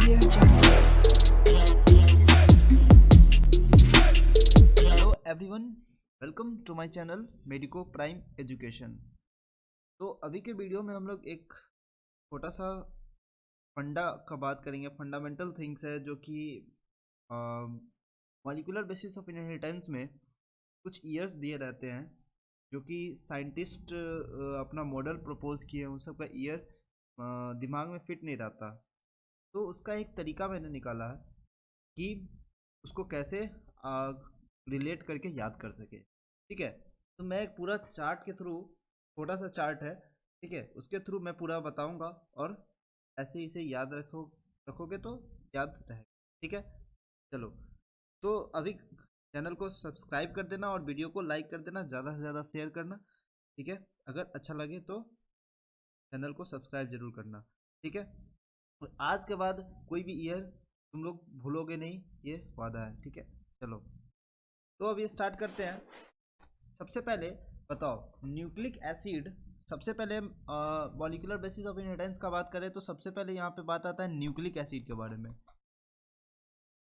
Hello everyone, welcome to my channel medico prime education. तो अभी के वीडियो में हम लोग एक छोटा सा फंडा का बात करेंगे। फंडामेंटल थिंग्स है जो कि मॉलिक्यूलर बेसिस ऑफ इनहेरिटेंस में कुछ ईयर्स दिए रहते हैं जो कि साइंटिस्ट अपना मॉडल प्रपोज किए हैं, उन सब का ईयर दिमाग में फिट नहीं रहता। तो उसका एक तरीका मैंने निकाला है कि उसको कैसे रिलेट करके याद कर सके। ठीक है, तो मैं एक पूरा चार्ट के थ्रू, छोटा सा चार्ट है, ठीक है, उसके थ्रू मैं पूरा बताऊंगा और ऐसे इसे याद रखोगे तो याद रहेगा। ठीक है, चलो। तो अभी चैनल को सब्सक्राइब कर देना और वीडियो को लाइक कर देना, ज़्यादा से ज़्यादा शेयर करना। ठीक है, अगर अच्छा लगे तो चैनल को सब्सक्राइब जरूर करना। ठीक है, और आज के बाद कोई भी ईयर तुम लोग भूलोगे नहीं, ये वादा है। ठीक है, चलो। तो अब ये स्टार्ट करते हैं। सबसे पहले बताओ न्यूक्लिक एसिड। सबसे पहले मॉलिक्यूलर बेसिस ऑफ इनहेरिटेंस का बात करें तो सबसे पहले यहाँ पे बात आता है न्यूक्लिक एसिड के बारे में।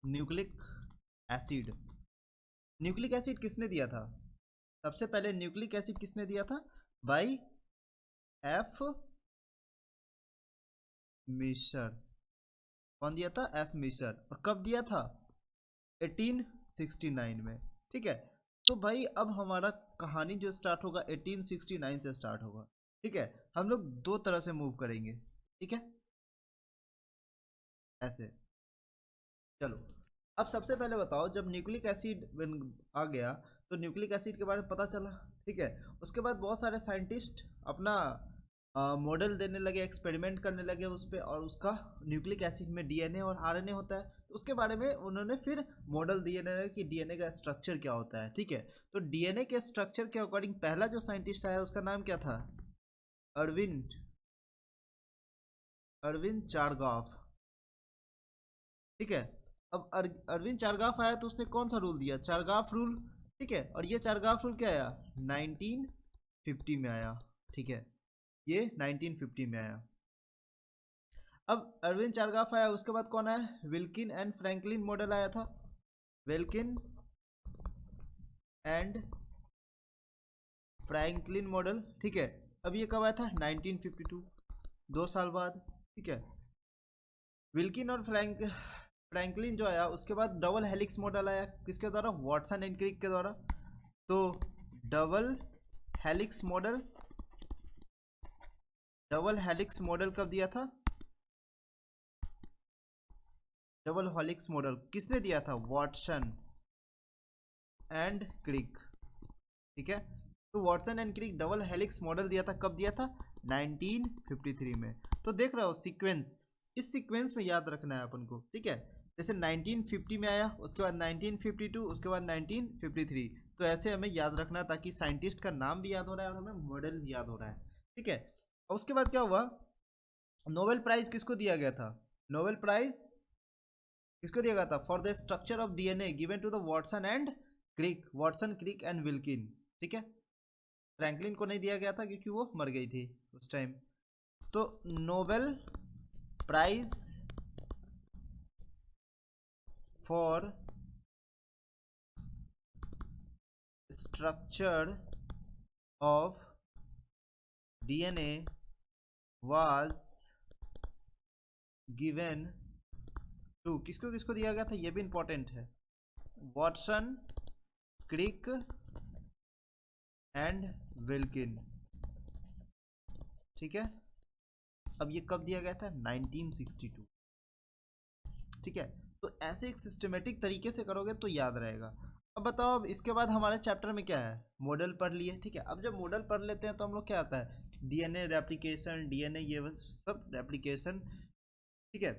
न्यूक्लिक एसिड, न्यूक्लिक एसिड किसने दिया था? सबसे पहले न्यूक्लिक एसिड किसने दिया था? By F Miescher. कौन दिया था? F Miescher. और कब दिया था? 1869 में। ठीक है, तो भाई अब हमारा कहानी जो स्टार्ट होगा 1869 से स्टार्ट होगा। ठीक है, हम लोग दो तरह से मूव करेंगे। ठीक है, ऐसे। चलो, अब सबसे पहले बताओ जब न्यूक्लिक एसिड आ गया तो न्यूक्लिक एसिड के बारे में पता चला। ठीक है, उसके बाद बहुत सारे साइंटिस्ट अपना मॉडल देने लगे, एक्सपेरिमेंट करने लगे उस पर, और उसका न्यूक्लिक एसिड में डीएनए और आरएनए होता है, तो उसके बारे में उन्होंने फिर मॉडल दिए कि डीएनए का स्ट्रक्चर क्या होता है। ठीक है, तो डीएनए के स्ट्रक्चर के अकॉर्डिंग पहला जो साइंटिस्ट आया उसका नाम क्या था? अरविंद अरविंद चारगाफ। ठीक है, अब अरविंद चारगाफ आया तो उसने कौन सा रूल दिया? चारगाफ रूल। ठीक है, और ये चारगाफ रूल क्या आया? 1950 में आया। ठीक है, ये 1950 में आया। अब अरविंद चारगाफ आया, उसके बाद कौन आया? विल्किन एंड फ्रैंकलिन मॉडल आया था। Wilkin and Franklin model. ठीक है, अब ये कब आया था? 1952, 2 साल बाद। ठीक है, विल्किन और फ्रैंकलिन जो आया उसके बाद डबल हेलिक्स मॉडल आया। किसके द्वारा? वॉटसन एंड क्रिक के द्वारा। तो double helix model, double helix model कब दिया था? डबल हेलिक्स मॉडल किसने दिया था? Watson and Crick. ठीक है, तो Watson and Crick double helix model दिया था। कब दिया था? 1953 में। तो देख रहे हो सीक्वेंस, इस सीक्वेंस में याद रखना है अपन को। ठीक है, जैसे 1950 में आया, उसके बाद 1952, उसके बाद 1953। तो ऐसे हमें याद रखना ताकि साइंटिस्ट का नाम भी याद हो रहा है और हमें मॉडल भी याद हो रहा है। ठीक है, और उसके बाद क्या हुआ? नोबेल प्राइज किसको दिया गया था? नोबेल प्राइज किसको दिया गया था? For the structure of DNA given to the Watson and Crick, Watson Crick and Wilkin. ठीक है, फ्रैंकलिन को नहीं दिया गया था क्योंकि वो मर गई थी उस टाइम। तो Nobel prize for structure of DNA was given to, किसको किसको दिया गया था? ये भी इंपॉर्टेंट है। Watson, Crick and Wilkin. ठीक है, अब ये कब दिया गया था? 1962। ठीक है, तो ऐसे एक सिस्टमेटिक तरीके से करोगे तो याद रहेगा। अब बताओ, अब इसके बाद हमारे चैप्टर में क्या है? मॉडल पढ़ लिए। ठीक है, अब जब मॉडल पढ़ लेते हैं तो हम लोग क्या आता है? डीएनए रेप्लिकेशन, डीएनए ये सब रेप्लिकेशन। ठीक है,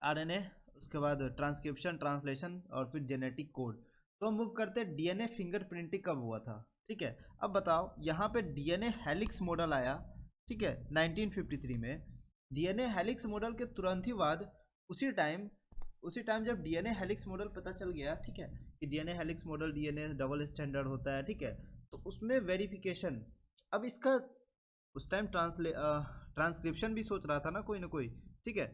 आरएनए, उसके बाद ट्रांसक्रिप्शन, ट्रांसलेशन और फिर जेनेटिक कोड। तो हम मूव करते हैं डीएनए फिंगरप्रिंटिंग कब हुआ था। ठीक है, अब बताओ यहाँ पे डीएनए हेलिक्स मॉडल आया। ठीक है, 1953 में। डीएनए हेलिक्स मॉडल के तुरंत ही बाद उसी टाइम जब डीएनए हेलिक्स मॉडल पता चल गया, ठीक है, कि DNA helix model, DNA double standard होता है। ठीक है, तो उसमें वेरिफिकेशन, अब इसका उस टाइम ट्रांसक्रिप्शन भी सोच रहा था ना कोई। ठीक है,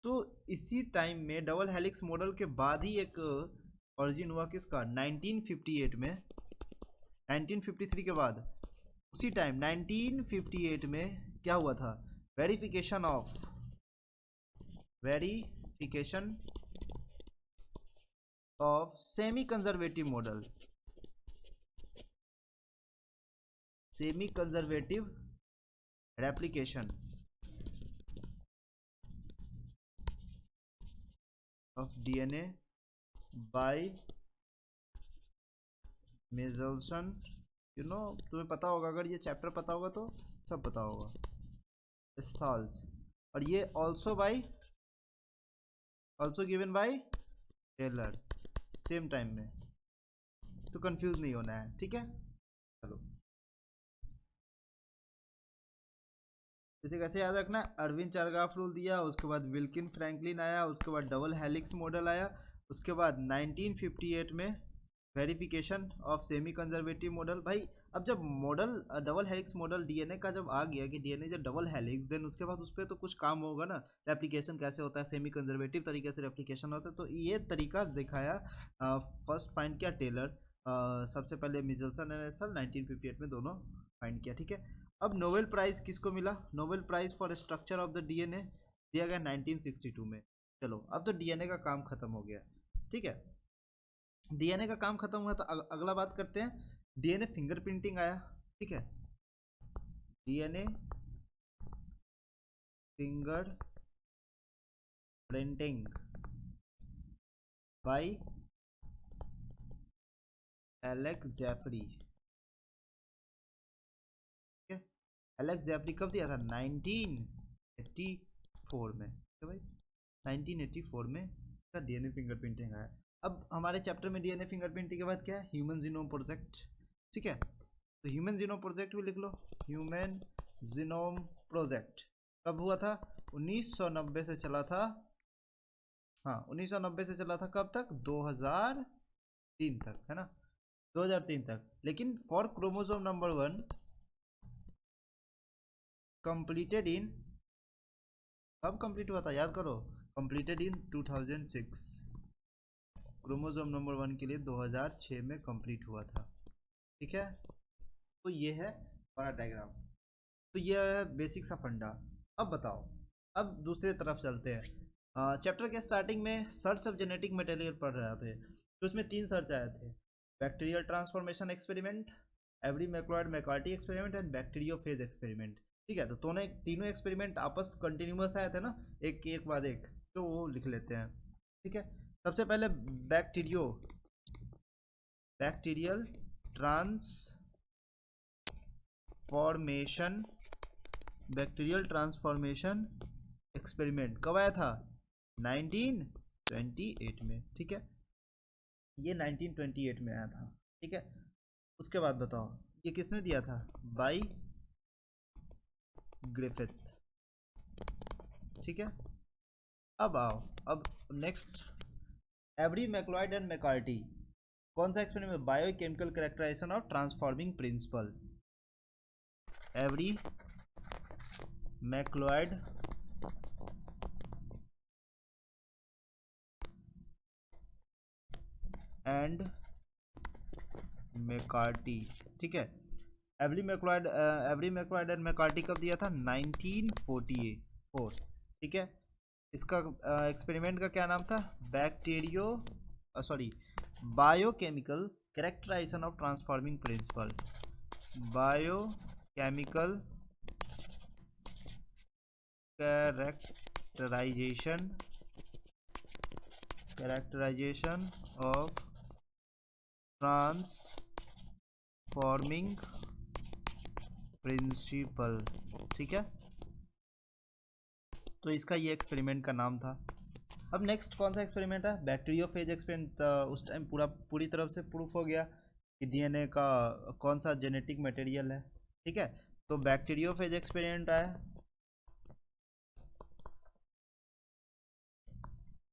तो इसी टाइम में डबल हेलिक्स मॉडल के बाद ही एक ओरिजिन हुआ किसका, 1958 में, 1953 के बाद उसी टाइम 1958 में क्या हुआ था, verification of semi conservative model, semi conservative replication of DNA by Meselson, तुम्हें पता होगा, अगर ये चैप्टर पता होगा तो सब पता होगा, स्थॉल्स, और ये also given by Taylor, same time में, तो कंफ्यूज नहीं होना है, ठीक है। चलो, इसे कैसे याद रखना है, अर्विन चारगाफ रूल दिया, उसके बाद विल्किन फ्रैंकलिन आया, उसके बाद डबल हेलिक्स मॉडल आया, उसके बाद 1958 में verification of semi conservative model. भाई अब जब model double helix model DNA का जब आ गया कि डीएनए जब डबल हेलिक्स, देन उसके बाद उस पर तो कुछ काम होगा ना, रेप्लिकेशन कैसे होता है, सेमी कंजर्वेटिव तरीके से रेप्लिकेशन होता है, तो ये तरीका दिखाया, फर्स्ट फाइंड किया टेलर, सबसे पहले मिचेल्सन एंड एसल 1958 में दोनों फाइंड किया, ठीक है। अब नोबेल प्राइज किसको मिला, Nobel prize for structure of the DNA दिया गया 1962 में। चलो अब तो डीएनए का काम खत्म हो गया, ठीक है, डीएनए का काम खत्म हुआ, तो अगला बात करते हैं, डीएनए फिंगरप्रिंटिंग आया, ठीक है, DNA finger printing by Alex Jeffrey, ठीक है, एलेक्स जेफरी कब दिया था, 1984 में, ठीक है भाई, 1984 में इसका डीएनए फिंगरप्रिंटिंग आया। अब हमारे चैप्टर में डीएनए फिंगरप्रिंटिंग के बाद क्या है, ह्यूमन जीनोम प्रोजेक्ट, ठीक है, तो ह्यूमन जीनोम प्रोजेक्ट भी लिख लो, ह्यूमन जीनोम प्रोजेक्ट कब हुआ था, 1990 से चला था, हाँ 1990 से चला था, कब तक, 2003 तक, है ना, 2003 तक, लेकिन for chromosome number 1 completed in, कब कंप्लीट हुआ था, याद करो, कंप्लीटेड इन 2006, क्रोमोसोम नंबर 1 के लिए 2006 में कंप्लीट हुआ था, ठीक है। तो ये है बड़ा डायग्राम, तो ये है बेसिक सा फंडा। अब बताओ, अब दूसरे तरफ चलते हैं। चैप्टर के स्टार्टिंग में सर्च ऑफ जेनेटिक मटेरियल पढ़ रहे थे, तो उसमें 3 सर्च आए थे, bacterial transformation experiment, every MacLeod McCarthy experiment and bacteriophage experiment, ठीक है, तो तीनों एक्सपेरिमेंट आपस कंटिन्यूस आए थे ना, एक एक बाद एक, तो वो लिख लेते हैं, ठीक है। सबसे पहले बैक्टीरियल ट्रांसफॉर्मेशन एक्सपेरिमेंट कब आया था, 1928 में, ठीक है, ये 1928 में आया था, ठीक है। उसके बाद बताओ ये किसने दिया था, बाय ग्रिफिथ, ठीक है। अब आओ, अब next, Avery MacLeod and McCarty, कौन सा experiment, biochemical characterization of transforming principle, Avery MacLeod and McCarty, ठीक है, एवरी मैक्लॉयड एंड मैकार्टी कब दिया था, 1944, ठीक है। इसका एक्सपेरिमेंट का क्या नाम था, biochemical characterization of transforming principle, biochemical characterization of transforming principle, ठीक है, तो इसका ये एक्सपेरिमेंट का नाम था। अब नेक्स्ट कौन सा एक्सपेरिमेंट है, बैक्टीरियोफेज एक्सपेरिमेंट, उस टाइम पूरी तरफ से प्रूफ हो गया कि डीएनए का कौन सा जेनेटिक मटेरियल है, ठीक है, तो बैक्टीरियोफेज एक्सपेरिमेंट आया,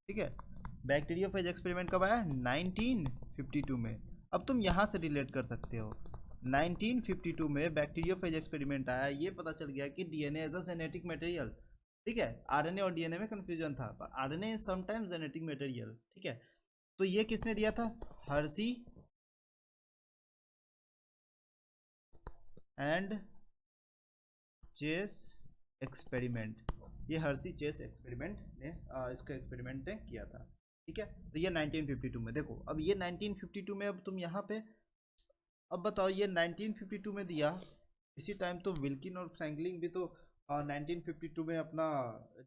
ठीक है, बैक्टीरियोफेज एक्सपेरिमेंट कब आया, 1952 में। अब तुम यहाँ से रिलेट कर सकते हो, 1952 में बैक्टीरियोफेज एक्सपेरिमेंट आया, ये पता चल गया कि DNA as a genetic material, ठीक है, आरएनए और डीएनए में कंफ्यूजन था, पर RNA is sometimes genetic material. ठीक है, तो ये किसने दिया था? Hershey and Chase experiment. ये हर्सी चेस एक्सपेरिमेंट ने इसका एक्सपेरिमेंट ने किया था। ठीक है, तो ये 1952 में। देखो अब ये 1952 में, अब तुम यहाँ पे अब बताओ, ये 1952 में दिया, इसी टाइम तो विल्किन और फ्रैंकलिन भी तो 1952 में अपना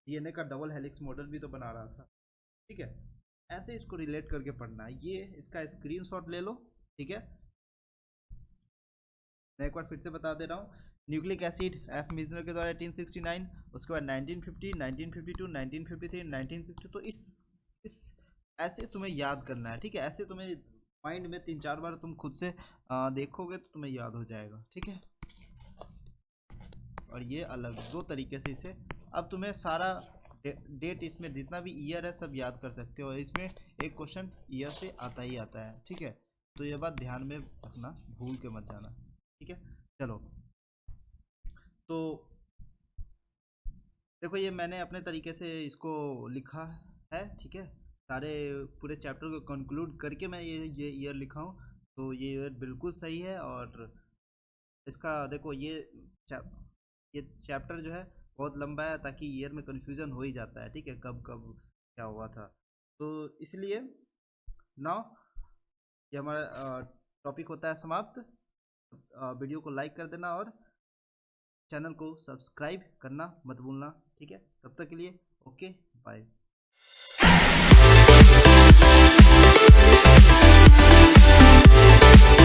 डीएनए का डबल हेलिक्स मॉडल भी तो बना रहा था। ठीक है, ऐसे इसको रिलेट करके पढ़ना है। ये इसका स्क्रीनशॉट ले लो। ठीक है, मैं एक बार फिर से बता दे रहा हूँ। न्यूक्लिक एसिड एफ मिजनर के द्वारा 1869, उसके बाद 1950, 1952, 1953, 1960। तो इस ऐसे तुम्हें याद करना है। ठीक है, ऐसे तुम्हें माइंड में 3-4 बार तुम खुद से देखोगे तो तुम्हें याद हो जाएगा। ठीक है, और ये अलग दो तरीके से इसे, अब तुम्हें सारा डेट इसमें जितना भी ईयर है सब याद कर सकते हो। इसमें एक क्वेश्चन ईयर से आता ही आता है। ठीक है, तो ये बात ध्यान में रखना, भूल के मत जाना। ठीक है, चलो, तो देखो ये मैंने अपने तरीके से इसको लिखा है। ठीक है, सारे पूरे चैप्टर को कंक्लूड करके मैं ये ईयर लिखा हूँ। तो ये ईयर बिल्कुल सही है। और इसका देखो ये चैप्टर जो है बहुत लंबा है, ताकि ईयर में कन्फ्यूज़न हो ही जाता है। ठीक है, कब कब क्या हुआ था, तो इसलिए नाउ ये हमारा टॉपिक होता है समाप्त। वीडियो को लाइक कर देना और चैनल को सब्सक्राइब करना मत भूलना। ठीक है, तब तक के लिए ओके बाय।